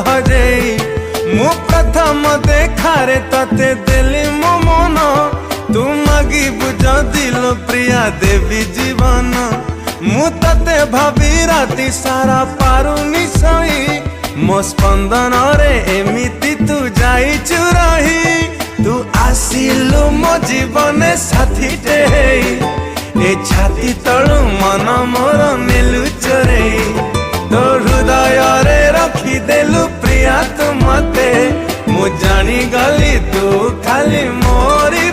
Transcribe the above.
हजेई मु प्रथम देखारे तते देली मो मन तू मागी बुझ दिल प्रिया देवी जीवन मु तते भाभी राति सारा पारुनी सही मो स्पंदन रे एमिति तू जाई चुराही तू आसिलु मो जीवन साथी टे ए छाती तळु मन मोर नेलु चोरे तो हृदय रे रखी देलु प्रिया तू मते मु जानी गली तू खाली मोरी